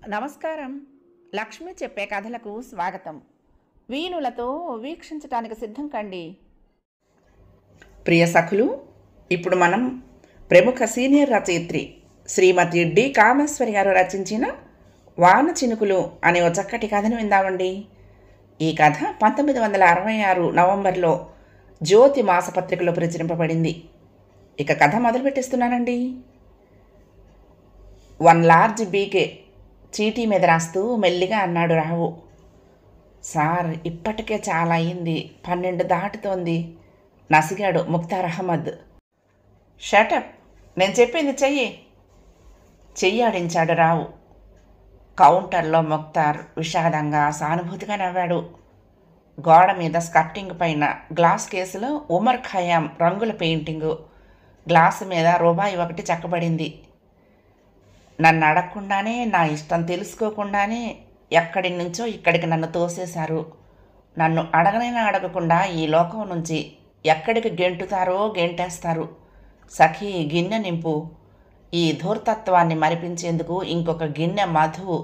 నమస్కారం. లక్ష్మి చెప్పే కథలకు స్వాగతం. వీణులతో వీక్షించటానికి సిద్ధం కండి. ప్రియ సఖులు, ఇప్పుడు మనం ప్రముఖ సీనియర్ రచయిత్రి శ్రీమతి డి కామేశ్వరి గారు రచించిన వాన చినుకులు అనే ఒక చక్కటి కథను విందామండి. ఈ కథ 1966 నవంబర్లో జ్యోతి మాసపత్రికలో ప్రచురింపబడింది. ఇక కథ మొదలుపెట్టిస్తున్నానండి. వన్ లార్జ్ బీకే చీటీ మీద రాస్తూ మెల్లిగా అన్నాడు రావు. సార్, ఇప్పటికే చాలా అయింది, 12 దాటుతోంది నసిగాడు ముక్తార్ అహ్మద్. షటప్, నేను చెప్పింది చెయ్యాడించాడు రావు. కౌంటర్లో ముక్తార్ విషాదంగా సానుభూతిగా నవ్వాడు. గోడ మీద స్కర్టింగ్ పైన గ్లాస్ కేసులో ఉమర్ ఖయాం రంగుల పెయింటింగు, గ్లాసు మీద రూపాయి ఒకటి చెక్కబడింది. నన్ను అడగకుండానే, నా ఇష్టం తెలుసుకోకుండానే ఎక్కడి నుంచో ఇక్కడికి నన్ను తోసేశారు. నన్ను అడగనైనా అడగకుండా ఈ లోకం నుంచి ఎక్కడికి గెంటుతారో గెంటేస్తారు. సఖీ, గిన్నె నింపు. ఈ ధూర్తత్వాన్ని మరిపించేందుకు ఇంకొక గిన్నె మధు.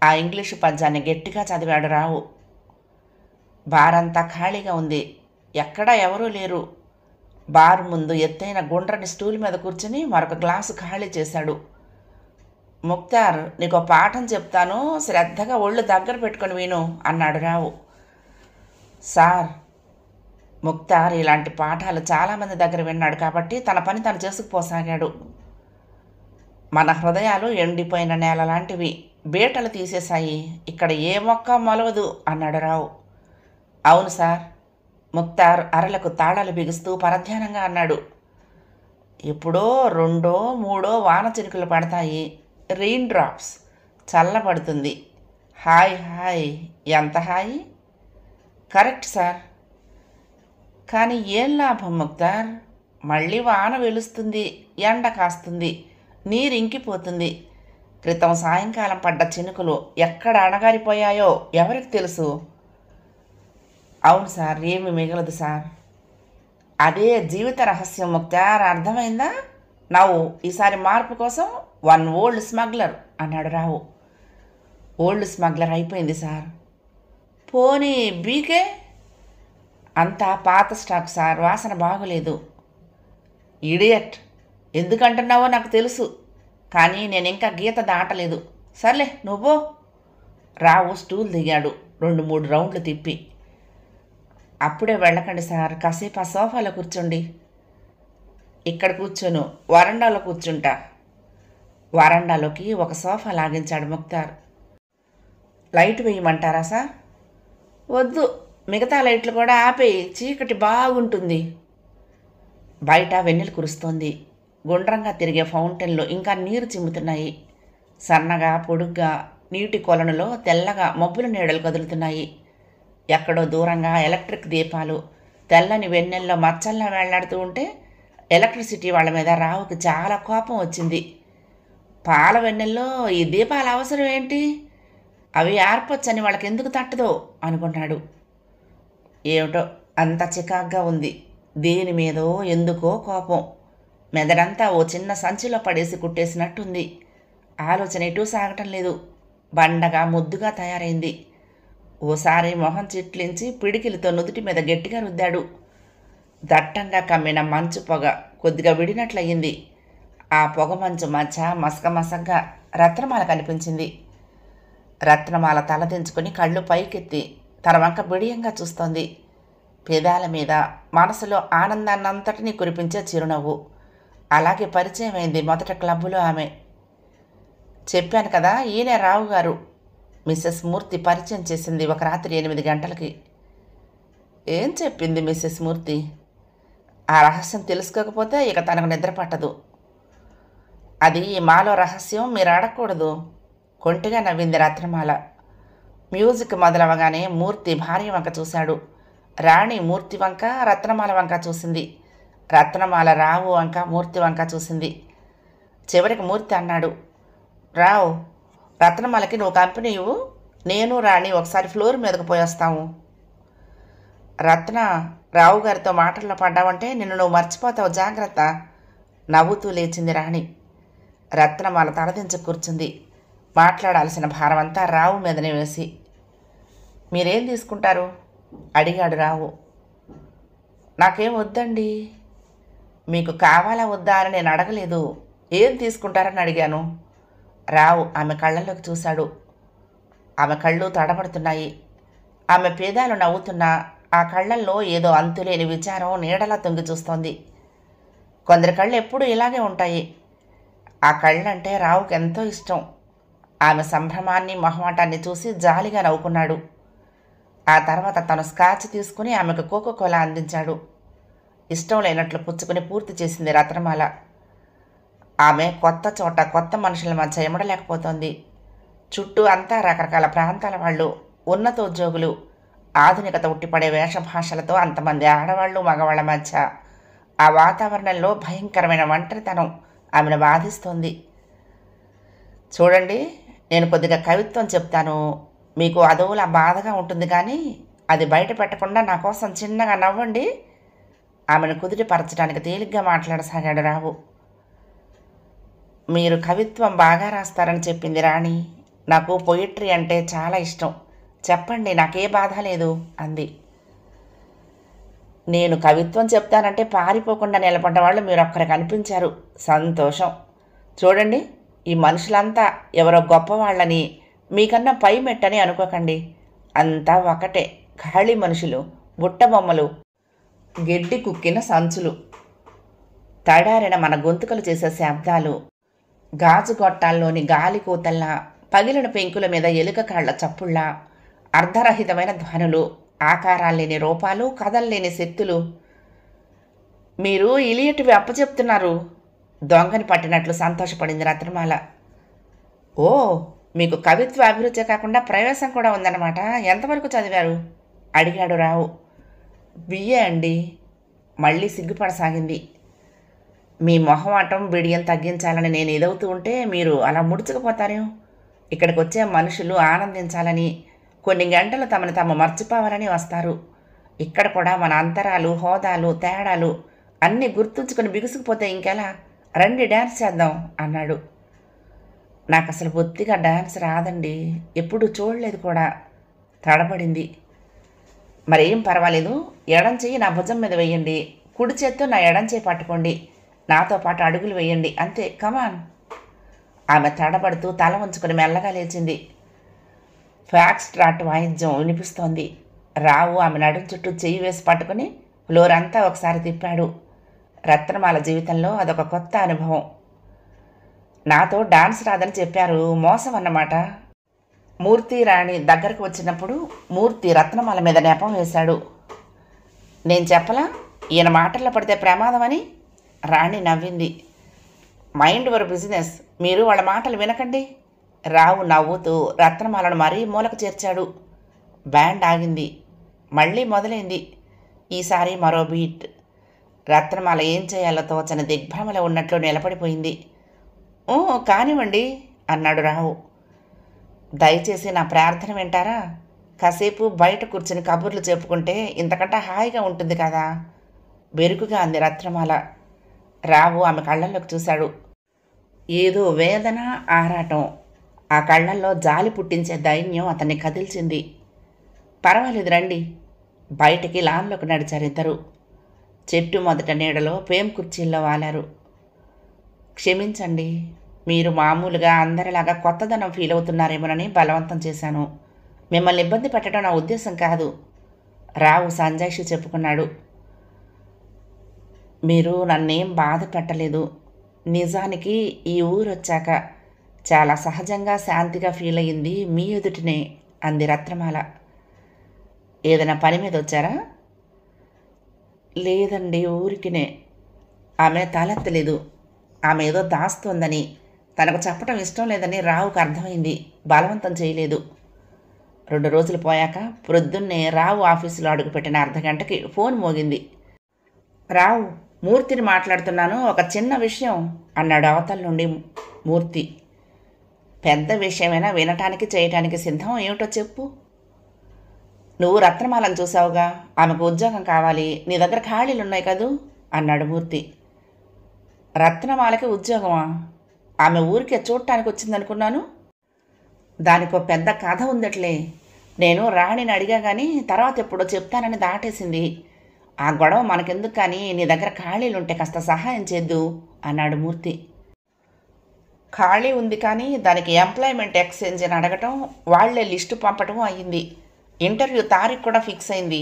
ఆ ఇంగ్లీషు పద్యాన్ని గట్టిగా చదివాడు రావు. బారంతా ఖాళీగా ఉంది, ఎక్కడా ఎవరూ లేరు. బారు ముందు ఎత్తైన గుండ్రని స్టూల్ మీద కూర్చుని మరొక గ్లాసు ఖాళీ చేశాడు. ముక్తార్, నీకు పాఠం చెప్తాను, శ్రద్ధగా ఒళ్ళు దగ్గర పెట్టుకొని విను అన్నాడు రావు. సార్, ముక్తార్ ఇలాంటి పాఠాలు చాలామంది దగ్గర విన్నాడు కాబట్టి తన పని తను చేసుకుపోసాగాడు. మన హృదయాలు ఎండిపోయిన నేల లాంటివి, బీటలు తీసేశాయి, ఇక్కడ ఏ మొక్క మొలవదు అన్నాడు రావు. అవును సార్, ముక్తార్ అరలకు తాళాలు బిగుస్తూ పరధ్యానంగా అన్నాడు. ఎప్పుడో 2, 3 వాన చినుకులు పడతాయి, రెయిన్ డ్రాప్స్, చల్లబడుతుంది. హాయ్ హాయ్, ఎంత హాయి. Correct sir. కానీ ఏం లాభం ముక్తార్, మళ్ళీ వాన వెలుస్తుంది, ఎండ కాస్తుంది, నీరు ఇంకిపోతుంది. క్రితం సాయంకాలం పడ్డ చినుకులు ఎక్కడ అణగారిపోయాయో ఎవరికి తెలుసు. అవును సార్, ఏమి మిగలదు సార్. అదే జీవిత రహస్యం ముక్తార్, అర్థమైందా? నవ్వు ఈసారి మార్పు కోసం వన్ ఓల్డ్ స్మగ్లర్ అన్నాడు రావు. ఓల్డ్ స్మగ్లర్ అయిపోయింది సార్. పోనీ బీకే? అంతా పాత స్టాక్ సార్, వాసన బాగోలేదు. ఇడియట్, ఎందుకంటున్నావో నాకు తెలుసు, కానీ నేను ఇంకా గీత దాటలేదు. సర్లే నువ్వో. రావు స్టూల్ దిగాడు 2-3 రౌండ్లు తిప్పి. అప్పుడే వెళ్ళకండి సార్, కాసేపు ఆ సోఫాలో కూర్చోండి. ఇక్కడ కూర్చోను, వరండాలో కూర్చుంటా. వరండాలోకి ఒక సోఫా లాగించాడు ముక్తార్. లైట్ వేయమంటారా సార్? వద్దు, మిగతా లైట్లు కూడా ఆపేయి, చీకటి బాగుంటుంది. బయట వెన్నెలు కురుస్తోంది. గుండ్రంగా తిరిగే ఫౌంటైన్లో ఇంకా నీరు చిమ్ముతున్నాయి. సన్నగా పొడుగ్గా నీటి కొలనులో తెల్లగా మబ్బుల నీడలు కదులుతున్నాయి. ఎక్కడో దూరంగా ఎలక్ట్రిక్ దీపాలు తెల్లని వెన్నెల్లో మచ్చల్లా వేళ్లాడుతూ ఉంటే ఎలక్ట్రిసిటీ వాళ్ళ మీద రావుకి చాలా కోపం వచ్చింది. పాల వెన్నెల్లో ఈ దీపాల అవసరం ఏంటి, అవి ఆర్పొచ్చని వాళ్ళకి ఎందుకు తట్టదో అనుకున్నాడు. ఏమిటో అంత చికాగ్గా ఉంది. దేని మీదో ఎందుకో కోపం. మెదడంతా ఓ చిన్న సంచిలో పడేసి కుట్టేసినట్టుంది. ఆలోచన ఎటూ సాగటం లేదు. బండగా ముద్దుగా తయారైంది. ఓసారి మొహం చిట్లించి పిడికిలితో నుదుటి మీద గట్టిగా రుద్దాడు. దట్టంగా కమ్మిన మంచు పొగ కొద్దిగా విడినట్లయింది. ఆ పొగ మంచు మధ్య మసకమసగ్గా రత్నమాల కనిపించింది. రత్నమాల తలదించుకుని కళ్ళు పైకెత్తి తన వంక బిడియంగా చూస్తోంది. పెదాల మీద మనసులో ఆనందాన్నంతటినీ కురిపించే చిరునవ్వు. అలాగే పరిచయమైంది మొదట క్లబ్బులో ఆమె. చెప్పాను కదా, ఈయనే రావు గారు. మిస్సెస్ మూర్తి పరిచయం చేసింది ఒక రాత్రి 8 గంటలకి. ఏం చెప్పింది మిస్సెస్ మూర్తి? ఆ రహస్యం తెలుసుకోకపోతే ఇక తనకు నిద్ర పట్టదు. అది మాలో రహస్యం, మీరు అడగకూడదు. కొంటిగా నవ్వింది రత్నమాల. మ్యూజిక్ మొదలవగానే మూర్తి భార్య వంక చూశాడు. రాణి మూర్తి వంక, రత్నమాల వంక చూసింది. రత్నమాల రావు వంక, మూర్తి వంక చూసింది. చివరికి మూర్తి అన్నాడు, రావు, రత్నమాలకి నువ్వు కంపెనీ ఇవ్వు, నేను రాణి ఒకసారి ఫ్లోర్ మీదకు పోయేస్తాము. రత్న, రావు గారితో మాటల్లో పడ్డావంటే నిన్ను నువ్వు మర్చిపోతావు, జాగ్రత్త. నవ్వుతూ లేచింది రాణి. రత్నమాల తలదించి కూర్చుంది. మాట్లాడాల్సిన భారమంతా రావు మీదనే వేసి. మీరేం తీసుకుంటారు అడిగాడు రావు. నాకేం వద్దండి. మీకు కావాలా వద్దా అని నేను అడగలేదు, ఏం తీసుకుంటారని అడిగాను. రావు ఆమె కళ్ళల్లోకి చూశాడు. ఆమె కళ్ళు తడబడుతున్నాయి. ఆమె పేదాలు నవ్వుతున్నా ఆ కళ్ళల్లో ఏదో అంతులేని విచారం నీడలా తొంగి చూస్తోంది. కొందరి కళ్ళు ఎప్పుడూ ఇలాగే ఉంటాయి. ఆ కళ్ళంటే రావుకి ఎంతో ఇష్టం. ఆమె సంభ్రమాన్ని మొహమాటాన్ని చూసి జాలిగా నవ్వుకున్నాడు. ఆ తర్వాత తను స్కాచ్ తీసుకుని ఆమెకు కోకోకోలా అందించాడు. ఇష్టం లేనట్లు పుచ్చుకుని పూర్తి చేసింది రత్నమాల. ఆమె కొత్త చోట కొత్త మనుషుల మధ్య ఎమడలేకపోతోంది. చుట్టూ అంతా రకరకాల ప్రాంతాల వాళ్ళు, ఉన్నత ఉద్యోగులు, ఆధునికత ఉట్టిపడే వేషభాషలతో అంతమంది ఆడవాళ్ళు మగవాళ్ల మధ్య ఆ వాతావరణంలో భయంకరమైన ఒంటరితనం ఆమెను బాధిస్తోంది. చూడండి, నేను కొద్దిగా కవిత్వం చెప్తాను, మీకు అదోలా బాధగా ఉంటుంది, కానీ అది బయట పెట్టకుండా నా కోసం చిన్నగా నవ్వండి. ఆమెను కుదిరిపరచడానికి తేలిగ్గా మాట్లాడసాగాడు రావు. మీరు కవిత్వం బాగా రాస్తారని చెప్పింది రాణి. నాకు పొయిట్రీ అంటే చాలా ఇష్టం, చెప్పండి, నాకే బాధ లేదు అంది. నేను కవిత్వం చెప్తానంటే పారిపోకుండా నిలబడ్డ వాళ్ళు మీరొక్కరు కనిపించారు, సంతోషం. చూడండి, ఈ మనుషులంతా ఎవరో గొప్పవాళ్ళని, మీకన్నా పై మెట్టని అనుకోకండి. అంతా ఒకటే, ఖాళీ మనుషులు, బుట్టబొమ్మలు, గెడ్డి కుక్కిన సంచులు, తడారిన మన గొంతుకలు చేసే శబ్దాలు, గాజు గొట్టాల్లోని గాలి కూతల్లా, పగిలిన పెంకుల మీద ఎలుక కాళ్ల చప్పుళ్ళ, అర్ధరహితమైన ధ్వనులు, ఆకారాల్లేని రూపాలు, కదల్లేని శక్తులు. మీరు ఇలియటివి అప్పచెప్తున్నారు, దొంగని పట్టినట్లు సంతోషపడింది రత్నమాల. ఓ, మీకు కవిత్వ అభిరుచి కాకుండా ప్రవేశం కూడా ఉందన్నమాట. ఎంతవరకు చదివారు అడిగాడు రావు. బిఏ అండి. మళ్ళీ సిగ్గుపడసాగింది. మీ మొహమాటం బిడియం తగ్గించాలని నేను ఎదవుతూ ఉంటే మీరు అలా ముడుచుకుపోతారేం? ఇక్కడికి వచ్చే మనుషులు ఆనందించాలని, కొన్ని గంటలు తమను తాము మర్చిపోవాలని వస్తారు. ఇక్కడ కూడా మన అంతరాలు, హోదాలు, తేడాలు అన్నీ గుర్తుంచుకొని బిగుసుకుపోతే ఇంకెలా? రండి, డ్యాన్స్ చేద్దాం అన్నాడు. నాకు అసలు బొత్తిగా డ్యాన్స్ రాదండి, ఎప్పుడూ చూడలేదు కూడా తడబడింది. మరేం పర్వాలేదు, ఎడం చెయ్యి నా భుజం మీద వేయండి, కుడి చేత్తో నా ఎడం చేయి పట్టుకోండి, నాతో పాటు అడుగులు వేయండి, అంతే, కమాన్. ఆమె తడబడుతూ తల ఉంచుకొని మెల్లగా లేచింది. ఫ్యాక్స్ ట్రాట్ వాయిద్యం వినిపిస్తోంది. రావు ఆమె నడుం చుట్టూ చెయ్యి వేసి పట్టుకుని ఫ్లోర్ అంతా ఒకసారి తిప్పాడు. రత్నమాల జీవితంలో అదొక కొత్త అనుభవం. నాతో డాన్స్ రాదని చెప్పారు, మోసం అన్నమాట. మూర్తి రాణి దగ్గరకు వచ్చినప్పుడు మూర్తి రత్నమాల మీద నెపం వేశాడు. నేను చెప్పలా, ఈయన మాటల్లో పడితే ప్రమాదమని? రాణి నవ్వింది. మైండ్ యువర్ బిజినెస్, మీరు వాళ్ళ మాటలు వినకండి. రావు నవ్వుతూ రత్నమాలను మరీ మూలకు చేర్చాడు. బ్యాండ్ ఆగింది. మళ్ళీ మొదలైంది. ఈసారి మరో బీట్. రత్నమాల ఏం చేయాలో తోచని దిగ్భ్రమలో ఉన్నట్లు నిలబడిపోయింది. ఓ, కానివ్వండి అన్నాడు రావు. దయచేసి నా ప్రార్థన వింటారా? కాసేపు బయట కూర్చుని కబుర్లు చెప్పుకుంటే ఇంతకంటే హాయిగా ఉంటుంది కదా, బెరుకుగా అంది రత్నమాల. రావు ఆమె కళ్ళల్లోకి చూశాడు. ఏదో వేదన, ఆరాటం ఆ కళ్ళల్లో జాలి పుట్టించే దైన్యం అతన్ని కదిల్చింది. పర్వాలేదు రండి. బయటికి లాన్లోకి నడిచారిద్దరు. చెట్టు మొదట నీడలో పేం కుర్చీల్లో వాలారు. క్షమించండి, మీరు మామూలుగా అందరిలాగా కొత్తదనం ఫీల్ అవుతున్నారేమోనని బలవంతం చేశాను. మిమ్మల్ని ఇబ్బంది పెట్టడం నా ఉద్దేశం కాదు, రావు సంజాయిషి చెప్పుకున్నాడు. మీరు నన్నేం బాధ పెట్టలేదు. నిజానికి ఈ ఊరు వచ్చాక చాలా సహజంగా శాంతిగా ఫీల్ అయ్యింది మీ ఎదుటినే అంది రత్నమాల. ఏదైనా పని మీద వచ్చారా? లేదండి, ఊరికినే. ఆమె తలెత్తలేదు. ఆమె ఏదో దాస్తోందని, తనకు చెప్పటం ఇష్టం లేదని రావుకు అర్థమైంది. బలవంతం చేయలేదు. 2 రోజులు పోయాక ప్రొద్దున్నే రావు ఆఫీసులో అడుగుపెట్టిన అర్ధగంటకి ఫోన్ మోగింది. రావు, మూర్తిని మాట్లాడుతున్నాను, ఒక చిన్న విషయం అన్నాడు అవతల నుండి మూర్తి. పెద్ద విషయమైనా వినటానికి చేయటానికి సిద్ధం, ఏమిటో చెప్పు. నువ్వు రత్నమాలను చూసావుగా, ఆమెకు ఉద్యోగం కావాలి, నీ దగ్గర ఖాళీలున్నాయి కదూ అన్నాడు మూర్తి. రత్నమాలకి ఉద్యోగమా? ఆమె ఊరికే చూడటానికి వచ్చిందనుకున్నాను. దానికో పెద్ద కథ ఉందట్లే. నేను రాణిని అడిగా కానీ తర్వాత ఎప్పుడో చెప్తానని దాటేసింది. ఆ గొడవ మనకెందుకు కానీ నీ దగ్గర ఖాళీలుంటే కాస్త సహాయం చేద్దు అన్నాడు మూర్తి. ఖాళీ ఉంది కానీ దానికి ఎంప్లాయ్మెంట్ ఎక్స్చేంజ్ అని అడగటం, వాళ్లే లిస్టు పంపటం అయ్యింది. ఇంటర్వ్యూ తారీఖు కూడా ఫిక్స్ అయింది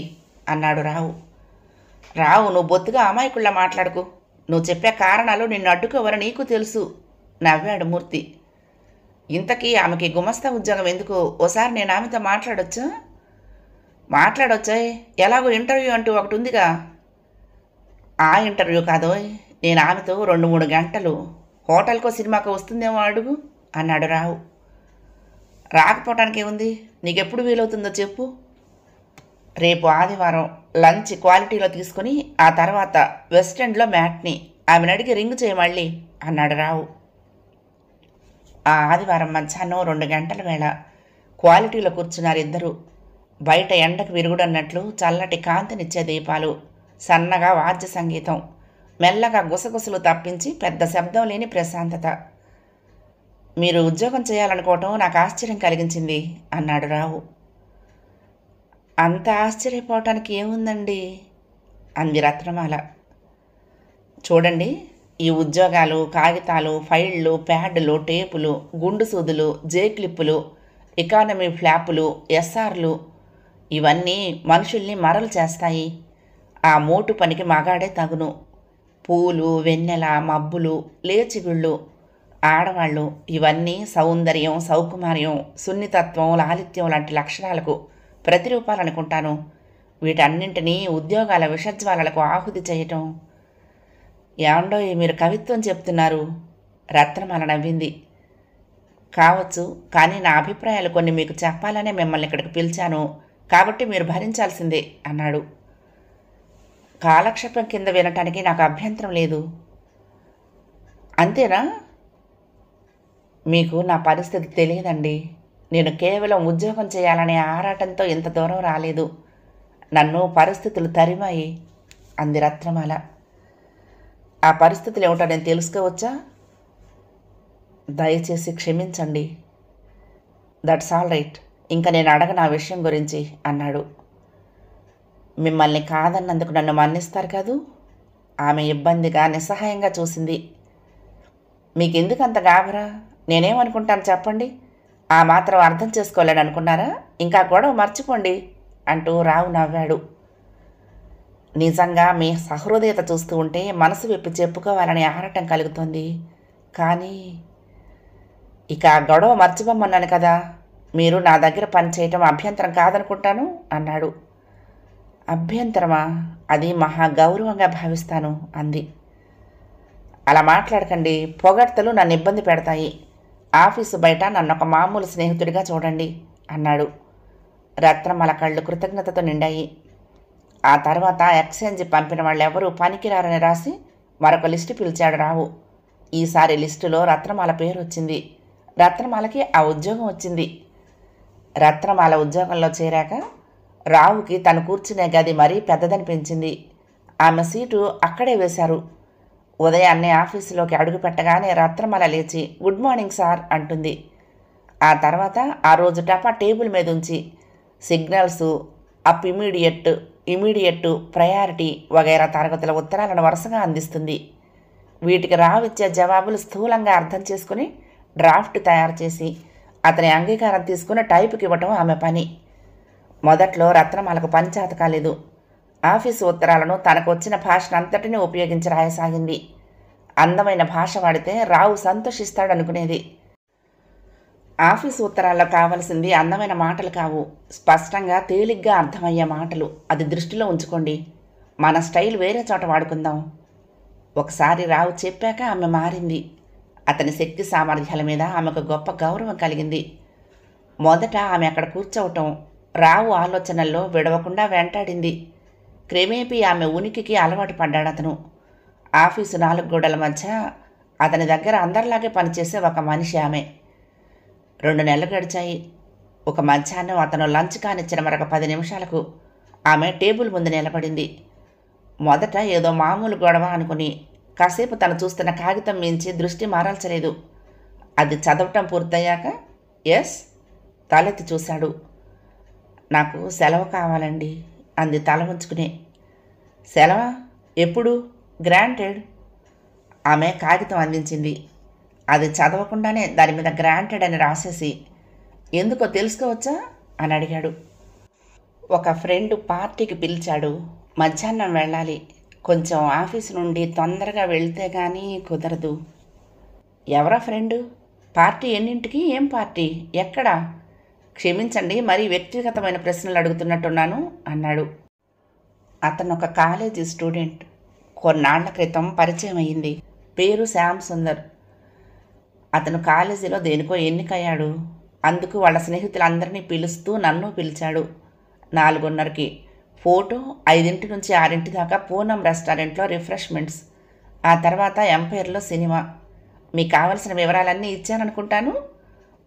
అన్నాడు రావు. రావు, నువ్వు బొత్తుగా అమాయకుళ్ళ మాట్లాడుకు. నువ్వు చెప్పే కారణాలు నిన్ను అడ్డుకోవని నీకు తెలుసు నవ్వాడు మూర్తి. ఇంతకీ ఆమెకి గుమస్తా ఉద్యోగం ఎందుకు? ఓసారి నేను ఆమెతో మాట్లాడొచ్చా? మాట్లాడొచ్చాయి, ఎలాగో ఇంటర్వ్యూ అంటూ ఒకటి ఉందిగా. ఆ ఇంటర్వ్యూ కాదోయ్, నేను ఆమెతో 2-3 గంటలు హోటల్కో సినిమాకో వస్తుందేమో అడుగు అన్నాడు రావు. రాకపోవటానికి ఏముంది, నీకెప్పుడు వీలవుతుందో చెప్పు. రేపు ఆదివారం లంచ్ క్వాలిటీలో తీసుకుని ఆ తర్వాత వెస్ట్ ఎండ్లో మ్యాట్ని, ఆమెను అడిగి రింగ్ చేయ మళ్ళీ అన్నాడు రావు. ఆ ఆదివారం మధ్యాహ్నం 2 గంటల వేళ క్వాలిటీలో కూర్చున్నారు ఇద్దరు. బయట ఎండకు విరుగుడన్నట్లు చల్లటి కాంతినిచ్చే దీపాలు, సన్నగా వాద్య సంగీతం, మెల్లగా గుసగుసలు తప్పించి పెద్ద శబ్దం లేని ప్రశాంతత. మీరు ఉద్యోగం చేయాలనుకోవటం నాకు ఆశ్చర్యం కలిగించింది అన్నాడు రావు. అంత ఆశ్చర్యపోవటానికి ఏముందండి అంది రత్నమాల. చూడండి, ఈ ఉద్యోగాలు, కాగితాలు, ఫైళ్ళు, ప్యాడ్లు, టేపులు, గుండు సూదులు, జే క్లిప్పులు, ఎకానమీ ఫ్లాపులు, ఎస్ఆర్లు ఇవన్నీ మనుషుల్ని మరలు చేస్తాయి. ఆ మోటు పనికి మగాడే తగును. పూలు, వెన్నెల, మబ్బులు, లేచిగుళ్ళు, ఆడవాళ్ళు ఇవన్నీ సౌందర్యం, సౌకుమార్యం, సున్నితత్వం, లాలిత్యం లాంటి లక్షణాలకు ప్రతిరూపాలనుకుంటాను. వీటన్నింటినీ ఉద్యోగాల విషజ్వాలలకు ఆహుతి చేయటం. ఏమండో మీరు కవిత్వం చెప్తున్నారు రత్నమాల నవ్వింది. కావచ్చు, కానీ నా అభిప్రాయాలు కొన్ని మీకు చెప్పాలనే మిమ్మల్ని ఇక్కడికి పిలిచాను, కాబట్టి మీరు భరించాల్సిందే అన్నాడు. కాలక్షేపం కింద వినటానికి నాకు అభ్యంతరం లేదు. అంతేనా? మీకు నా పరిస్థితి తెలియదండి. నేను కేవలం ఉద్యోగం చేయాలనే ఆరాటంతో ఇంత దూరం రాలేదు. నన్ను పరిస్థితులు తరిమాయి అంది రత్నమాల. ఆ పరిస్థితులు ఏమిటో నేను తెలుసుకోవచ్చా? దయచేసి క్షమించండి. That's all right. ఇంకా నేను అడగను ఆ విషయం గురించి అన్నాడు. మిమ్మల్ని కాదన్నందుకు నన్ను మన్నిస్తారు కదూ? ఆమె ఇబ్బందిగా నిస్సహాయంగా చూసింది. మీకెందుకు అంత గాబరా? నేనేమనుకుంటాను చెప్పండి. ఆ మాత్రం అర్థం చేసుకోలేని అనుకున్నారా? ఇంకా గొడవ మర్చిపోండి అంటూ రావు నవ్వాడు. నిజంగా మీ సహృదయత చూస్తూ ఉంటే మనసు విప్పి చెప్పుకోవాలని ఆరాటం కలుగుతోంది. కానీ ఇక గొడవ మర్చిపోమన్నాను కదా. మీరు నా దగ్గర పని చేయటం అభ్యంతరం కాదనుకుంటాను అన్నాడు. అభ్యంతరమా? అది మహా గౌరవంగా భావిస్తాను అంది. అలా మాట్లాడకండి. పొగడ్తలు నన్ను ఇబ్బంది పెడతాయి. ఆఫీసు బయట నన్ను ఒక మామూలు స్నేహితుడిగా చూడండి అన్నాడు. రత్నమాల కళ్ళు కృతజ్ఞతతో నిండాయి. ఆ తర్వాత ఎక్స్చేంజ్ పంపిన వాళ్ళెవరూ పనికిరారని రాసి మరొక లిస్టు పిలిచాడు రావు. ఈసారి లిస్టులో రత్నమాల పేరు వచ్చింది. రత్నమాలకి ఆ ఉద్యోగం వచ్చింది. రత్నమాల ఉద్యోగంలో చేరాక రావుకి తను కూర్చునే గది మరీ పెద్దదనిపించింది. ఆమె సీటు అక్కడే వేశారు. ఉదయాన్నే ఆఫీసులోకి అడుగు పెట్టగానే రత్నమాల లేచి గుడ్ మార్నింగ్ సార్ అంటుంది. ఆ తర్వాత ఆ రోజు టపా టేబుల్ మీద ఉంచి సిగ్నల్సు, అప్ ఇమీడియట్, ప్రయారిటీ వగైరా తరగతుల ఉత్తరాలను వరుసగా అందిస్తుంది. వీటికి రావిచ్చే జవాబులు స్థూలంగా అర్థం చేసుకుని డ్రాఫ్ట్ తయారు చేసి అతని అంగీకారం తీసుకుని టైపుకి ఇవ్వటం ఆమె పని. మొదట్లో రత్నమాలకు పని చేత కాలేదు. ఆఫీసు ఉత్తరాలను తనకు వచ్చిన భాషనంతటినీ ఉపయోగించి రాయసాగింది. అందమైన భాష వాడితే రావు సంతోషిస్తాడనుకునేది. ఆఫీసు ఉత్తరాల్లో కావలసింది అందమైన మాటలు కావు, స్పష్టంగా తేలిగ్గా అర్థమయ్యే మాటలు. అది దృష్టిలో ఉంచుకోండి. మన స్టైల్ వేరే చోట వాడుకుందాం. ఒకసారి రావు చెప్పాక ఆమె మారింది. అతని శక్తి సామర్థ్యాల మీద ఆమెకు గొప్ప గౌరవం కలిగింది. మొదట ఆమె అక్కడ కూర్చోవటం రావు ఆలోచనల్లో విడవకుండా వెంటాడింది. క్రమేపీ ఆమె ఉనికికి అలవాటు పడ్డాడు అతను. ఆఫీసు 4 గోడల మధ్య అతని దగ్గర అందరిలాగే పనిచేసే ఒక మనిషి ఆమె. 2 నెలలు గడిచాయి. ఒక మధ్యాహ్నం అతను లంచ్ కానిచ్చిన మరొక 10 నిమిషాలకు ఆమె టేబుల్ ముందు నిలబడింది. మొదట ఏదో మామూలు గొడవ అనుకుని కాసేపు తను చూస్తున్న కాగితం మించి దృష్టి మారాల్చలేదు. అది చదవటం పూర్తయ్యాక ఎస్ తలెత్తి చూశాడు. నాకు సెలవు కావాలండి అంది తల ఉంచుకుని. సెలవా? ఎప్పుడు? గ్రాంటెడ్. ఆమె కాగితం అందించింది. అది చదవకుండానే దాని మీద గ్రాంటెడ్ అని రాసేసి, ఎందుకో తెలుసుకోవచ్చా అని అడిగాడు. ఒక ఫ్రెండ్ పార్టీకి పిలిచాడు. మధ్యాహ్నం వెళ్ళాలి. కొంచెం ఆఫీసు నుండి తొందరగా వెళ్తే కానీ కుదరదు. ఎవరా ఫ్రెండు? పార్టీ ఎన్నింటికి? ఏం పార్టీ? ఎక్కడా? క్షమించండి, మరీ వ్యక్తిగతమైన ప్రశ్నలు అడుగుతున్నట్టున్నాను అన్నాడు. అతను ఒక కాలేజీ స్టూడెంట్. కొన్నాళ్ల క్రితం పరిచయం అయింది. పేరు శ్యామ్ సుందర్. అతను కాలేజీలో దేనికో ఎన్నికయ్యాడు. అందుకు వాళ్ళ స్నేహితులందరినీ పిలుస్తూ నన్ను పిలిచాడు. 4:30కి ఫోటో, 5 నుంచి 6 దాకా పూనం రెస్టారెంట్లో రిఫ్రెష్మెంట్స్, ఆ తర్వాత ఎంపైర్లో సినిమా. మీకు కావలసిన వివరాలన్నీ ఇచ్చాననుకుంటాను.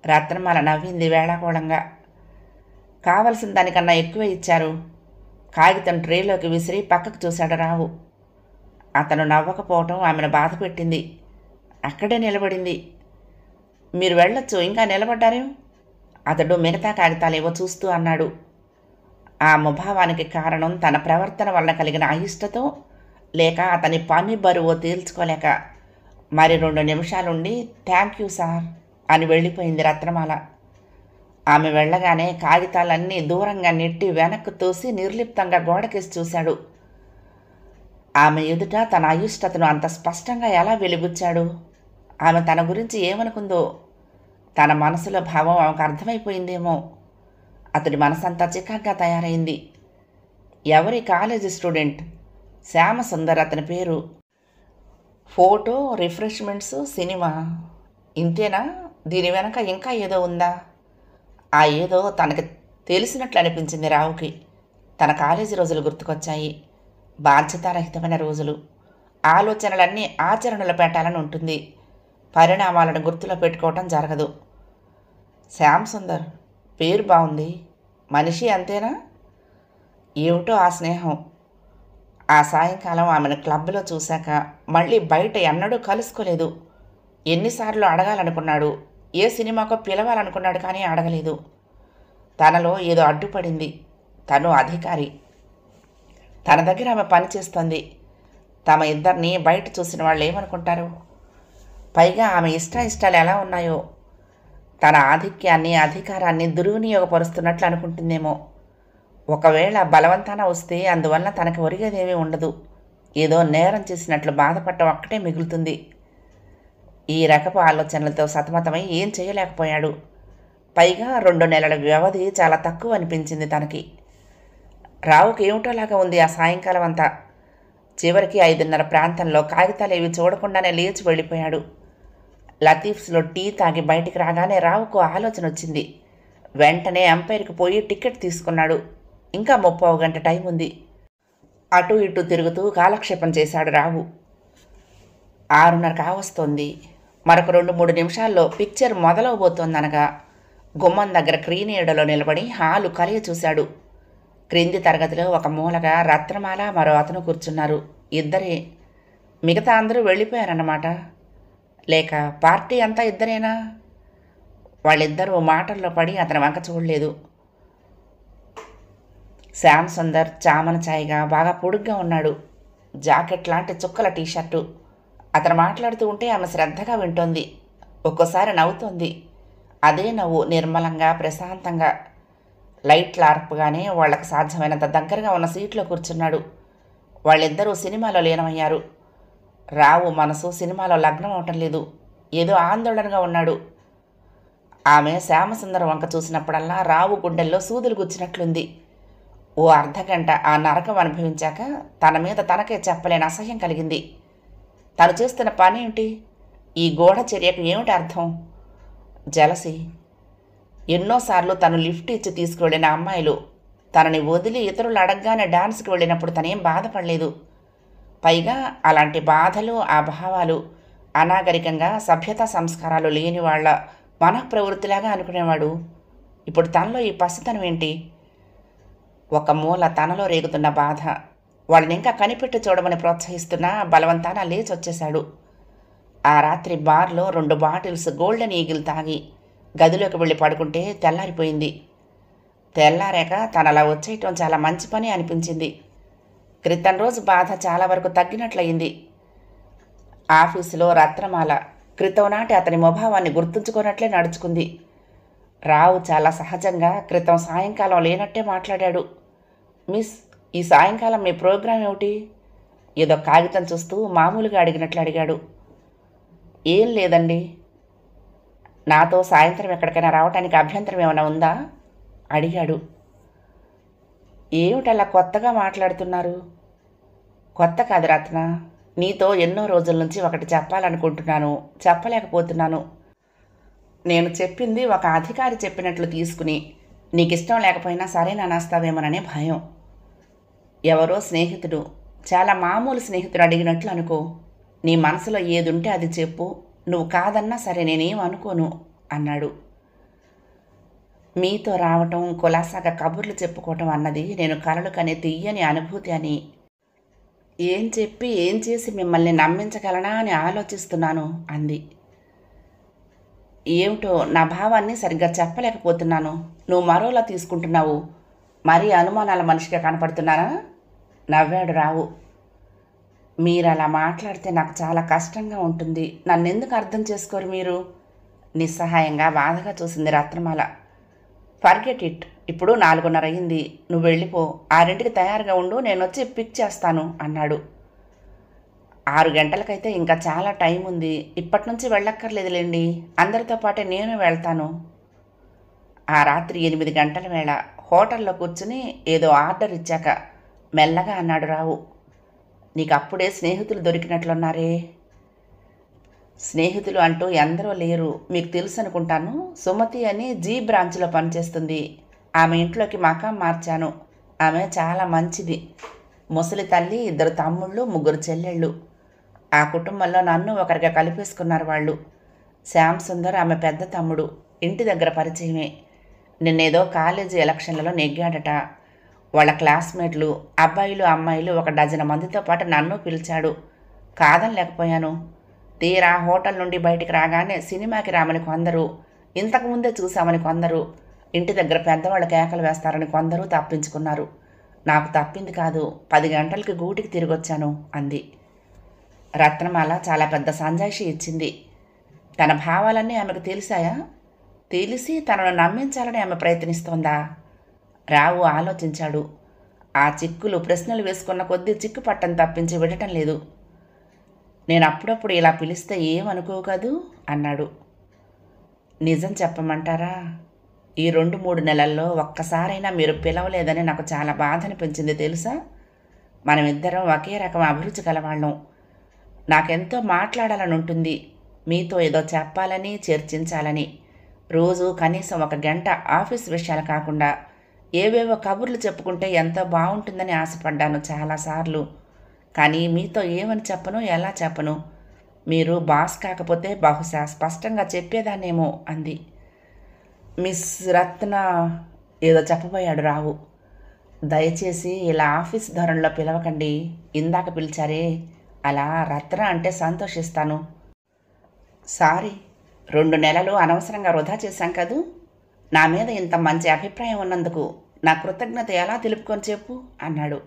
రత్నమాల నవ్వింది వేళాకోళంగా. కావలసిన దానికన్నా ఎక్కువే ఇచ్చారు. కాగితం ట్రేలోకి విసిరి పక్కకు చూశాడు రావు. అతను నవ్వకపోవటం ఆమెను బాధ పెట్టింది. అక్కడే నిలబడింది. మీరు వెళ్ళొచ్చు, ఇంకా నిలబడ్డారేం? అతడు మిగతా కాగితాలేవో చూస్తూ అన్నాడు. ఆ ముభావానికి కారణం తన ప్రవర్తన వల్ల కలిగిన అయిష్టతో, లేక అతని పని బరువో తేల్చుకోలేక మరి 2 నిమిషాలుండి థ్యాంక్ యూ సార్ అని వెళ్ళిపోయింది రత్నమాల. ఆమె వెళ్ళగానే కాగితాలన్నీ దూరంగా నెట్టి వెనక్కు తోసి నిర్లిప్తంగా గోడకేసి చూశాడు. ఆమె ఎదుట తన అయిష్టతను అంత స్పష్టంగా ఎలా వెలిబుచ్చాడు? ఆమె తన గురించి ఏమనుకుందో? తన మనసులో భావం ఆమెకు అర్థమైపోయిందేమో. అతడి మనసంతా చికాగ్గా తయారైంది. ఎవరి కాలేజీ స్టూడెంట్? శ్యామసుందర్ అతని పేరు. ఫోటో, రిఫ్రెష్మెంట్స్, సినిమా, ఇంతేనా? దీని వెనక ఇంకా ఏదో ఉందా? ఆ ఏదో తనకి తెలిసినట్లు అనిపించింది రావుకి. తన కాలేజీ రోజులు గుర్తుకొచ్చాయి. బాధ్యతారహితమైన రోజులు. ఆలోచనలన్నీ ఆచరణలో పెట్టాలని ఉంటుంది. పరిణామాలను గుర్తులో పెట్టుకోవటం జరగదు. శ్యామ్ సుందర్ పేరు బాగుంది. మనిషి అంతేనా? ఏమిటో ఆ స్నేహం. ఆ సాయంకాలం ఆమెను క్లబ్లో చూశాక మళ్ళీ బయట ఎన్నడూ కలుసుకోలేదు. ఎన్నిసార్లు అడగాలనుకున్నాడు, ఏ సినిమాకో పిలవాలనుకున్నాడు, కానీ అడగలేదు. తనలో ఏదో అడ్డుపడింది. తను అధికారి, తన దగ్గర ఆమె పనిచేస్తోంది. తమ ఇద్దరిని బయట చూసిన వాళ్ళు ఏమనుకుంటారు? పైగా ఆమె ఇష్టాయిష్టాలు ఎలా ఉన్నాయో! తన ఆధిక్యాన్ని, అధికారాన్ని దుర్వినియోగపరుస్తున్నట్లు అనుకుంటుందేమో. ఒకవేళ బలవంతాన వస్తే అందువల్ల తనకు ఒరిగేదేమీ ఉండదు. ఏదో నేరం చేసినట్లు బాధపడటం ఒక్కటే మిగులుతుంది. ఈ రకపు ఆలోచనలతో సతమతమై ఏం చేయలేకపోయాడు. పైగా 2 నెలల వ్యవధి చాలా తక్కువ అనిపించింది తనకి. రావుకి ఏమిటోలాగా ఉంది ఆ సాయంకాలం అంతా. చివరికి 5:30 ప్రాంతంలో కాగితాలేవి చూడకుండానే లేచి వెళ్ళిపోయాడు. లతీఫ్స్లో టీ తాగి బయటికి రాగానే రావుకు ఆలోచన వచ్చింది. వెంటనే ఎంపైర్కి పోయి టికెట్ తీసుకున్నాడు. ఇంకా 30 గంట టైం ఉంది. అటు ఇటు తిరుగుతూ కాలక్షేపం చేశాడు రావు. 6:30 కావస్తోంది. మరొక 2-3 నిమిషాల్లో పిక్చర్ మొదలవబోతోందనగా గుమ్మం దగ్గర క్రీనీడలో నిలబడి హాలు కలియ చూశాడు. క్రింది తరగతిలో ఒక మూలగా రత్నమాల, మరో అతను కూర్చున్నారు. ఇద్దరే. మిగతా అందరూ వెళ్ళిపోయారన్నమాట. లేక పార్టీ అంతా ఇద్దరేనా? వాళ్ళిద్దరూ మాటల్లో పడి అతని వంక చూడలేదు. శ్యామ్ సుందర్ చామన ఛాయగా బాగా పొడుగ్గా ఉన్నాడు. జాకెట్ లాంటి చుక్కల టీషర్టు. అతను మాట్లాడుతూ ఉంటే ఆమె శ్రద్ధగా వింటోంది. ఒక్కోసారి నవ్వుతోంది. అదే నవ్వు నిర్మలంగా, ప్రశాంతంగా. లైట్లు ఆర్పగానే వాళ్లకు సాధ్యమైనంత దగ్గరగా ఉన్న సీట్లో కూర్చున్నాడు. వాళ్ళిద్దరూ సినిమాలో లీనమయ్యారు. రావు మనసు సినిమాలో లగ్నం అవటం లేదు. ఏదో ఆందోళనగా ఉన్నాడు. ఆమె శ్యామసుందరం వంక చూసినప్పుడల్లా రావు గుండెల్లో సూదులు గుచ్చినట్లుంది. ఓ అర్ధగంట ఆ నరకం అనుభవించాక తన మీద తనకే చెప్పలేని అసహ్యం కలిగింది. తను చేస్తున్న పని ఏమిటి? ఈ గూఢచర్యకు ఏమిటి అర్థం? జలసి. ఎన్నోసార్లు తను లిఫ్ట్ ఇచ్చి తీసుకువెళ్ళిన అమ్మాయిలు తనని వదిలి ఇతరులు అడగగానే డాన్స్కి వెళ్ళినప్పుడు తనేం బాధపడలేదు. పైగా అలాంటి బాధలు, ఆ భావాలు అనాగరికంగా, సభ్యతా సంస్కారాలు లేని వాళ్ళ మనఃప్రవృత్తిలాగా అనుకునేవాడు. ఇప్పుడు తనలో ఈ పసితనం ఏంటి? ఒక మూల తనలో రేగుతున్న బాధ. వాళ్ళని ఇంకా కనిపెట్టి చూడమని ప్రోత్సహిస్తున్నా బలవంతాన లేచి వచ్చేశాడు. ఆ రాత్రి బార్లో 2 బాటిల్స్ గోల్డెన్ ఈగిల్ తాగి గదిలోకి వెళ్ళి పడుకుంటే తెల్లారిపోయింది. తెల్లారాక తనలా వచ్చేయటం చాలా మంచి పని అనిపించింది. క్రితం రోజు బాధ చాలా వరకు తగ్గినట్లయింది. ఆఫీసులో రత్నమాల క్రితం నాటి అతని ముభావాన్ని గుర్తుంచుకున్నట్లే నడుచుకుంది. రావు చాలా సహజంగా క్రితం సాయంకాలం లేనట్టే మాట్లాడాడు. మిస్, ఈ సాయంకాలం మీ ప్రోగ్రాం ఏమిటి? ఏదో కాగితం చూస్తూ మామూలుగా అడిగినట్లు అడిగాడు. ఏం లేదండి. నాతో సాయంత్రం ఎక్కడికైనా రావటానికి అభ్యంతరం ఏమైనా ఉందా? అడిగాడు. ఏమిటలా కొత్తగా మాట్లాడుతున్నారు? కొత్త కాదు రత్న, నీతో ఎన్నో రోజుల నుంచి ఒకటి చెప్పాలనుకుంటున్నాను, చెప్పలేకపోతున్నాను. నేను చెప్పింది ఒక అధికారి చెప్పినట్లు తీసుకుని నీకు ఇష్టం లేకపోయినా సరేననేస్తావేమోననే భయం. ఎవరో స్నేహితుడు, చాలా మామూలు స్నేహితుడు అడిగినట్లు అనుకో. నీ మనసులో ఏదుంటే అది చెప్పు, నువ్వు కాదన్నా సరే నేనేం అనుకోను అన్నాడు. మీతో రావటం, కులాసాగా కబుర్లు చెప్పుకోవటం అన్నది నేను కలలు కనే తీయని అనుభూతి అని, ఏం చెప్పి ఏం చేసి మిమ్మల్ని నమ్మించగలనా అని ఆలోచిస్తున్నాను అంది. ఏమిటో నా భావాన్ని సరిగ్గా చెప్పలేకపోతున్నాను. నువ్వు మరోలా తీసుకుంటున్నావు. మరీ అనుమానాల మనిషిగా కనపడుతున్నానా? నవ్వాడు రావు. మీరు అలా మాట్లాడితే నాకు చాలా కష్టంగా ఉంటుంది. నన్నెందుకు అర్థం చేసుకోరు మీరు? నిస్సహాయంగా బాధగా చూసింది రత్నమాల. Forget it. ఇప్పుడు 4:30 అయింది. నువ్వు వెళ్ళిపో. 6ంటికి తయారుగా ఉండు, నేను వచ్చి పిక్ చేస్తాను అన్నాడు. 6 గంటలకైతే ఇంకా చాలా టైం ఉంది. ఇప్పటి నుంచి వెళ్ళక్కర్లేదులేండి. అందరితో పాటే నేను వెళ్తాను. ఆ రాత్రి 8 గంటల వేళ హోటల్లో కూర్చుని ఏదో ఆర్డర్ ఇచ్చాక మెల్లగా అన్నాడు రావు. నీకు అప్పుడే స్నేహితులు దొరికినట్లున్నారే? స్నేహితులు అంటూ ఎందరో లేరు. మీకు తెలుసు అనుకుంటాను. సుమతి అని జీ బ్రాంచ్లో పనిచేస్తుంది. ఆమె ఇంట్లోకి మకాం మార్చాను. ఆమె చాలా మంచిది. ముసలి తల్లి, 2 తమ్ముళ్ళు, 3 చెల్లెళ్ళు. ఆ కుటుంబంలో నన్ను ఒకరిగా కలిపేసుకున్నారు వాళ్ళు. శ్యామ్ సుందర్ ఆమె పెద్ద తమ్ముడు. ఇంటి దగ్గర పరిచయమే. నిన్నేదో కాలేజీ ఎలక్షన్లలో నెగ్గాడట. వాళ్ళ క్లాస్మేట్లు, అబ్బాయిలు అమ్మాయిలు 1 డజన్ మందితో పాటు నన్ను పిలిచాడు. కాదనలేకపోయాను. తీరా హోటల్ నుండి బయటికి రాగానే సినిమాకి రామని కొందరు, ఇంతకుముందే చూశామని కొందరు, ఇంటి దగ్గర పెద్దవాళ్ళు కేకలు వేస్తారని కొందరు తప్పించుకున్నారు. నాకు తప్పింది కాదు. 10 గంటలకి గూటికి తిరిగొచ్చాను అంది. రత్నమాల చాలా పెద్ద సంజాయిషి ఇచ్చింది. తన భావాలన్నీ ఆమెకు తెలిసాయా? తెలిసి తనను నమ్మించాలని ఆమె ప్రయత్నిస్తోందా? రావు ఆలోచించాడు. ఆ చిక్కులు ప్రశ్నలు వేసుకున్న కొద్దీ చిక్కు పట్టం తప్పించి విడటం లేదు. నేను అప్పుడప్పుడు ఇలా పిలిస్తే ఏమనుకో కదూ అన్నాడు. నిజం చెప్పమంటారా? ఈ 2-3 నెలల్లో ఒక్కసారైనా మీరు పిలవలేదని నాకు చాలా బాధ అనిపించింది తెలుసా? మనమిద్దరం ఒకే రకం అభిరుచి కలవాళ్ళం. నాకెంతో మాట్లాడాలని ఉంటుంది. మీతో ఏదో చెప్పాలని, చర్చించాలని. రోజు కనీసం 1 గంట ఆఫీస్ విషయాలు కాకుండా ఏవేవో కబుర్లు చెప్పుకుంటే ఎంతో బాగుంటుందని ఆశపడ్డాను చాలాసార్లు. కానీ మీతో ఏమని చెప్పను, ఎలా చెప్పను? మీరు బాస్ కాకపోతే బహుశా స్పష్టంగా చెప్పేదాన్నేమో అంది. మిస్ రత్న ఏదో చెప్పబోయాడు రావు. దయచేసి ఇలా ఆఫీస్ ధోరణిలో పిలవకండి. ఇందాక పిలిచారే అలా రత్న అంటే సంతోషిస్తాను. సారీ, 2 నెలలు అనవసరంగా వృధా చేశాం కదూ. నా మీద ఇంత మంచి అభిప్రాయం ఉన్నందుకు నా కృతజ్ఞత ఎలా తెలుపుకొని చెప్పు అన్నాడు.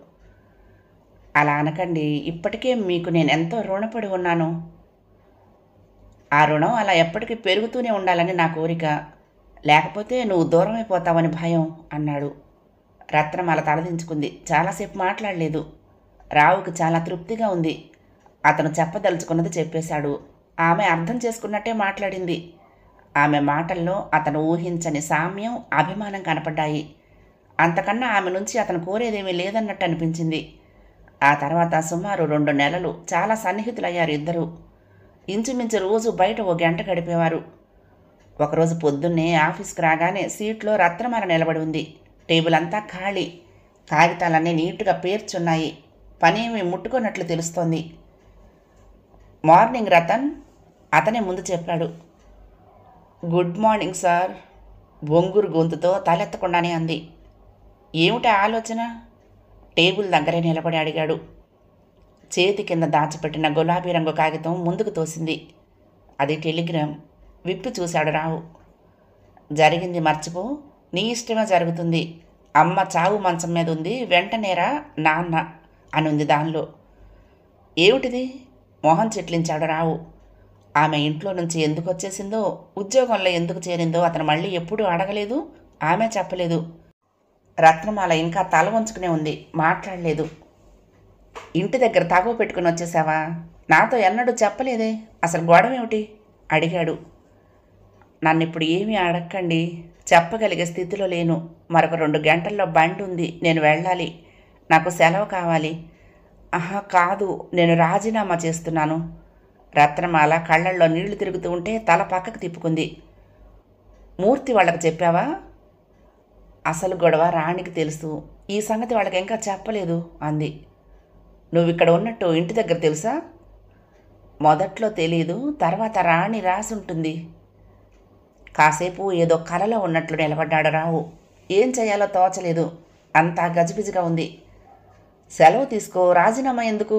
అలా అనకండి. ఇప్పటికే మీకు నేను ఎంతో రుణపడి ఉన్నాను. ఆ రుణం అలా ఎప్పటికీ పెరుగుతూనే ఉండాలని నా కోరిక. లేకపోతే నువ్వు దూరమైపోతావని భయం అన్నాడు. రత్నమాల తలదించుకుంది. చాలాసేపు మాట్లాడలేదు. రావుకి చాలా తృప్తిగా ఉంది. అతను చెప్పదలుచుకున్నది చెప్పేశాడు. ఆమె అర్థం చేసుకున్నట్టే మాట్లాడింది. ఆమె మాటల్లో అతను ఊహించని సామ్యం, అభిమానం కనపడ్డాయి. అంతకన్నా ఆమె నుంచి అతను కోరేదేమీ లేదన్నట్టు అనిపించింది. ఆ తర్వాత సుమారు 2 నెలలు చాలా సన్నిహితులయ్యారు ఇద్దరు. ఇంచుమించు రోజు బయట 1 గంట గడిపేవారు. ఒకరోజు పొద్దున్నే ఆఫీస్కి రాగానే సీట్లో రత్నమాల నిలబడి ఉంది. టేబుల్ అంతా ఖాళీ. కాగితాలన్నీ నీటుగా పేర్చున్నాయి. పనేమి ముట్టుకున్నట్లు తెలుస్తోంది. మార్నింగ్ రతన్, అతనే ముందు చెప్పాడు. గుడ్ మార్నింగ్ సార్, బొంగురు గొంతుతో తలెత్తకుండానే అంది. ఏమిటి ఆలోచన? టేబుల్ దగ్గరే నిలబడి అడిగాడు. చేతి కింద దాచిపెట్టిన గులాబీ రంగు కాగితం ముందుకు తోసింది. అది టెలిగ్రామ్. విప్పి చూశాడు రావు. జరిగింది మర్చిపో, నీ ఇష్టమే జరుగుతుంది. అమ్మ చావు మంచం మీద ఉంది, వెంటనేరా నాన్న అనుంది దానిలో. ఏమిటిది? మొహం చిట్లించాడు రావు. ఆమె ఇంట్లో నుంచి ఎందుకు వచ్చేసిందో, ఉద్యోగంలో ఎందుకు చేరిందో అతను మళ్ళీ ఎప్పుడూ అడగలేదు, ఆమె చెప్పలేదు. రత్నమాల ఇంకా తల వంచుకునే ఉంది, మాట్లాడలేదు. ఇంటి దగ్గర తగువ పెట్టుకుని వచ్చేసావా? నాతో ఎన్నడూ చెప్పలేదే, అసలు గొడవ ఏమిటి అడిగాడు. నన్నిప్పుడు ఏమీ అడగకండి, చెప్పగలిగే స్థితిలో లేను. మరొక 2 గంటల్లో బండి ఉంది, నేను వెళ్ళాలి. నాకు సెలవు కావాలి. ఆహా కాదు, నేను రాజీనామా చేస్తున్నాను. రత్నమాల కళ్ళల్లో నీళ్లు తిరుగుతూ ఉంటే తల పక్కకు తిప్పుకుంది. మూర్తి వాళ్ళకి చెప్పావా? అసలు గొడవ రాణికి తెలుసు, ఈ సంగతి వాళ్ళకి ఇంకా చెప్పలేదు అంది. నువ్విక్కడ ఉన్నట్టు ఇంటి దగ్గర తెలుసా? మొదట్లో తెలీదు, తర్వాత రాణి రాసుంటుంది. కాసేపు ఏదో కలలో ఉన్నట్లు నిలబడ్డాడు రావు. ఏం చేయాలో తోచలేదు, అంతా గజిబిజిగా ఉంది. సెలవు తీసుకో, రాజీనామా ఎందుకు?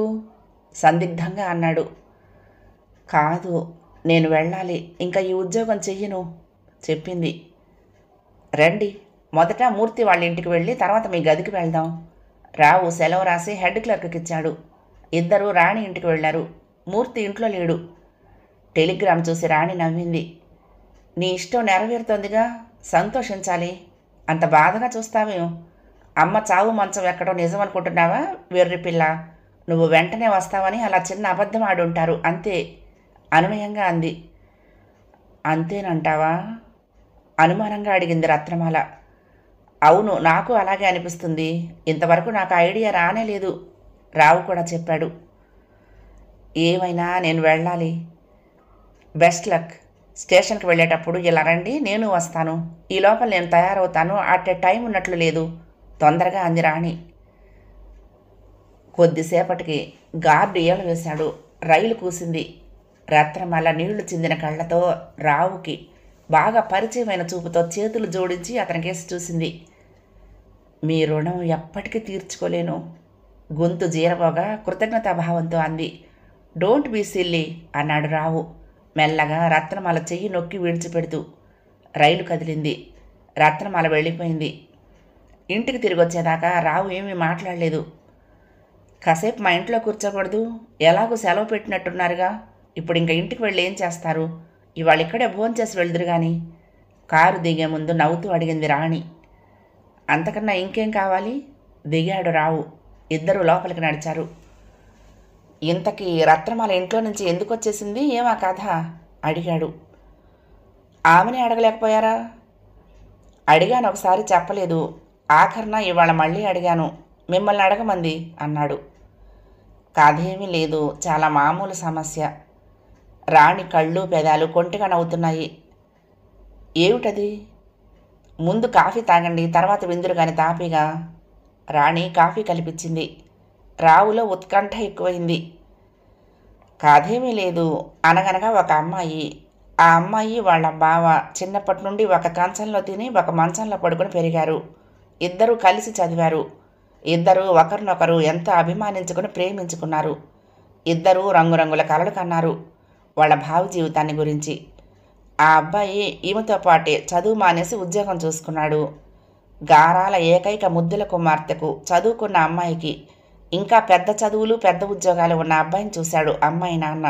సందిగ్ధంగా అన్నాడు. కాదు, నేను వెళ్ళాలి, ఇంకా ఈ ఉద్యోగం చెయ్యను చెప్పింది. రండి, మొదట మూర్తి వాళ్ళ ఇంటికి వెళ్ళి తర్వాత మీ గదికి వెళ్దాం. రావు సెలవు రాసి హెడ్ క్లర్క్కి ఇచ్చాడు. ఇద్దరూ రాణి ఇంటికి వెళ్ళారు. మూర్తి ఇంట్లో లేడు. టెలిగ్రామ్ చూసి రాణి నవ్వింది. నీ ఇష్టం నెరవేరుతోందిగా, సంతోషించాలి. అంత బాధగా చూస్తావేం? అమ్మ చావు మంచం ఎక్కడో నిజం అనుకుంటున్నావా వెర్రి పిల్ల? నువ్వు వెంటనే వస్తావని అలా చిన్న అబద్ధం ఆడుంటారు అంతే అనునయంగా అంది. అంతేనంటావా? అనుమానంగా అడిగింది రత్నమాల. అవును, నాకు అలాగే అనిపిస్తుంది. ఇంతవరకు నాకు ఐడియా రానే లేదు, రావు కూడా చెప్పాడు. ఏమైనా నేను వెళ్ళాలి. Best luck. స్టేషన్కి వెళ్ళేటప్పుడు ఇలా రండి, నేను వస్తాను. ఈ లోపల నేను తయారవుతాను. అట్టే టైం ఉన్నట్లు లేదు, తొందరగా అంది రాణి. కొద్దిసేపటికి గార్డు ఏలు వేశాడు. రైలు కూసింది. రత్నమాల నీళ్లు చిందిన కళ్ళతో రావుకి బాగా పరిచయమైన చూపుతో చేతులు జోడించి అతనికేసి చూసింది. మీ రుణం ఎప్పటికీ తీర్చుకోలేను, గొంతు జీరబోగా కృతజ్ఞతాభావంతో అంది. డోంట్ బీ సిల్లీ అన్నాడు రావు మెల్లగా రత్నమాల చెయ్యి నొక్కి విడిచిపెడుతూ. రైలు కదిలింది. రత్నమాల వెళ్ళిపోయింది. ఇంటికి తిరిగి వచ్చేదాకా రావు ఏమీ మాట్లాడలేదు. కాసేపు మా ఇంట్లో కూర్చోకూడదు? ఎలాగూ సెలవు పెట్టినట్టున్నారుగా, ఇప్పుడు ఇంకా ఇంటికి వెళ్ళి ఏం చేస్తారు? ఇవాళ ఇక్కడే భోంచేసి వెళ్దురు గాని కారు దిగే ముందు నవ్వుతూ అడిగింది రాణి. అంతకన్నా ఇంకేం కావాలి? దిగాడు రావు. ఇద్దరూ లోపలికి నడిచారు. ఇంతకీ రత్నమాల ఇంట్లో నుంచి ఎందుకు వచ్చేసింది, ఏమా కథ అడిగాడు. ఆమెనే అడగలేకపోయారా? అడిగాను ఒకసారి, చెప్పలేదు. ఆఖరణ ఇవాళ మళ్ళీ అడిగాను, మిమ్మల్ని అడగమంది అన్నాడు. కథేమీ లేదు, చాలా మామూలు సమస్య. రాణి కళ్ళు పెదాలు కొంటిగా నవ్వుతున్నాయి. ఏమిటది? ముందు కాఫీ తాగండి, తర్వాత విందురు కాని తాపీగా. రాణి కాఫీ కల్పించింది. రావులో ఉత్కంఠ ఎక్కువైంది. కథేమీ లేదు. అనగనగా ఒక అమ్మాయి, ఆ అమ్మాయి వాళ్ళ బావ చిన్నప్పటి నుండి ఒక కంచంలో తిని ఒక మంచంలో పడుకుని పెరిగారు. ఇద్దరూ కలిసి చదివారు. ఇద్దరూ ఒకరినొకరు ఎంతో అభిమానించుకుని ప్రేమించుకున్నారు. ఇద్దరూ రంగురంగుల కలలు కన్నారు వాళ్ళ భావి జీవితాన్ని గురించి. ఆ అబ్బాయి ఈమెతో పాటే చదువు మానేసి ఉద్యోగం చూసుకున్నాడు. గారాల ఏకైక ముద్దుల కుమార్తెకు, చదువుకున్న అమ్మాయికి, ఇంకా పెద్ద చదువులు పెద్ద ఉద్యోగాలు ఉన్న అబ్బాయిని చూశాడు అమ్మాయి నాన్న.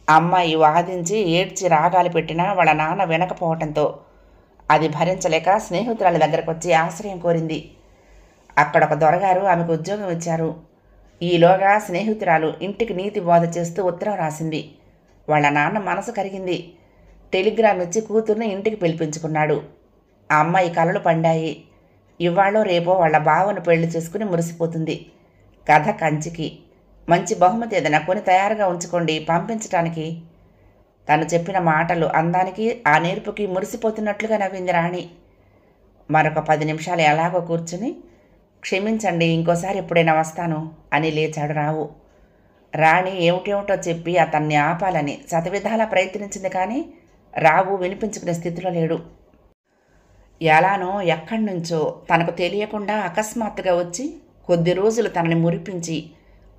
అమ్మాయి వాదించి ఏడ్చి రాగాలు పెట్టినా వాళ్ళ నాన్న వినకపోవటంతో అది భరించలేక స్నేహితురాలి దగ్గరకు వచ్చి ఆశ్రయం కోరింది. అక్కడ ఒక దొరగారు ఆమెకు ఉద్యోగం ఇచ్చారు. ఈలోగా స్నేహితురాలు ఇంటికి నీతి బోధ చేస్తూ ఉత్తరం రాసింది. వాళ్ళ నాన్న మనసు కరిగింది. టెలిగ్రామ్ ఇచ్చి కూతుర్ని ఇంటికి పిలిపించుకున్నాడు. ఆ అమ్మాయి కలలు పండాయి. ఇవాళో రేపో వాళ్ళ బావను పెళ్లి చేసుకుని మురిసిపోతుంది. కథ కంచికి. మంచి బహుమతి ఏదైనా కొని తయారుగా ఉంచుకోండి పంపించటానికి. తను చెప్పిన మాటలు అందానికి ఆ నేర్పుకి మురిసిపోతున్నట్లుగా నవ్వింది రాణి. మరొక 10 నిమిషాలు ఎలాగో కూర్చుని, క్షమించండి, ఇంకోసారి ఎప్పుడైనా వస్తాను అని లేచాడు రావు. రాణి ఏమిటేమిటో చెప్పి అతన్ని ఆపాలని శతవిధాలా ప్రయత్నించింది. కానీ రావు వినిపించుకునే స్థితిలో లేడు. ఎలానో ఎక్కడి నుంచో తనకు తెలియకుండా అకస్మాత్తుగా వచ్చి కొద్ది రోజులు తనని మురిపించి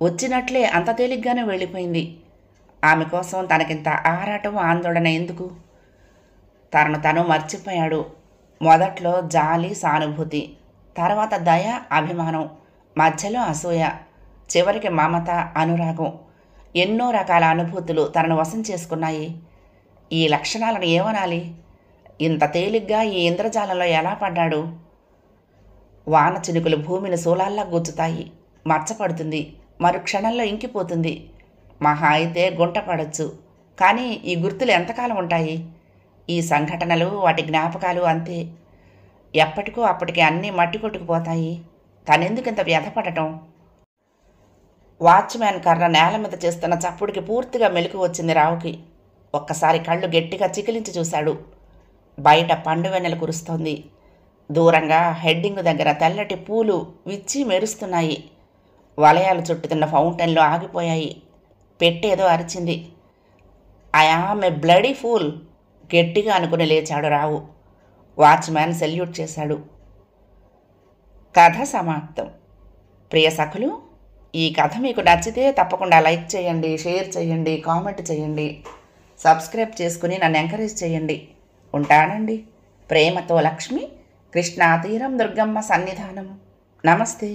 వచ్చినట్లే అంత తేలిగ్గానే వెళ్ళిపోయింది. ఆమె కోసం తనకింత ఆరాటం ఆందోళన ఎందుకు? తనను తను మర్చిపోయాడు. మొదట్లో జాలి, సానుభూతి, తర్వాత దయ, అభిమానం, మధ్యలో అసూయ, చివరికి మమత, అనురాగం. ఎన్నో రకాల అనుభూతులు తనను వశం చేసుకున్నాయి. ఈ లక్షణాలను ఏమనాలి? ఇంత తేలిగ్గా ఈ ఇంద్రజాలంలో ఎలా పడ్డాడు? వాన చినుకులు భూమిని శూలాల్లా గుచ్చుతాయి. మచ్చపడుతుంది, మరుక్షణంలో ఇంకిపోతుంది. మహా అయితే గుంట పడచ్చు. కానీ ఈ గుర్తులు ఎంతకాలం ఉంటాయి? ఈ సంఘటనలు, వాటి జ్ఞాపకాలు అంతే. ఎప్పటికో అప్పటికి అన్నీ మట్టి కొట్టుకుపోతాయి. తనెందుకింత వ్యధపడటం? వాచ్మ్యాన్ కర్ర నేల మీద చేస్తున్న చప్పుడికి పూర్తిగా మెలకు వచ్చింది రావుకి. ఒక్కసారి కళ్ళు గట్టిగా చికిలించి చూశాడు. బయట పండు వెన్నెల కురుస్తోంది. దూరంగా హెడ్డింగ్ దగ్గర తెల్లటి పూలు విచ్చి మెరుస్తున్నాయి. వలయాలు చుట్టుతున్న ఫౌంటైన్లు ఆగిపోయాయి. పెట్టేదో అరిచింది. I am a bloody fool, గట్టిగా అనుకుని లేచాడు రావు. వాచ్మ్యాన్ సెల్యూట్ చేశాడు. కథ సమాప్తం. ప్రియ సఖులు, ఈ కథ మీకు నచ్చితే తప్పకుండా లైక్ చేయండి, షేర్ చేయండి, కామెంట్ చేయండి, సబ్స్క్రైబ్ చేసుకుని నన్ను ఎంకరేజ్ చేయండి. ఉంటానండి. ప్రేమతో లక్ష్మి, కృష్ణా తీరం, దుర్గమ్మ సన్నిధానం. నమస్తే.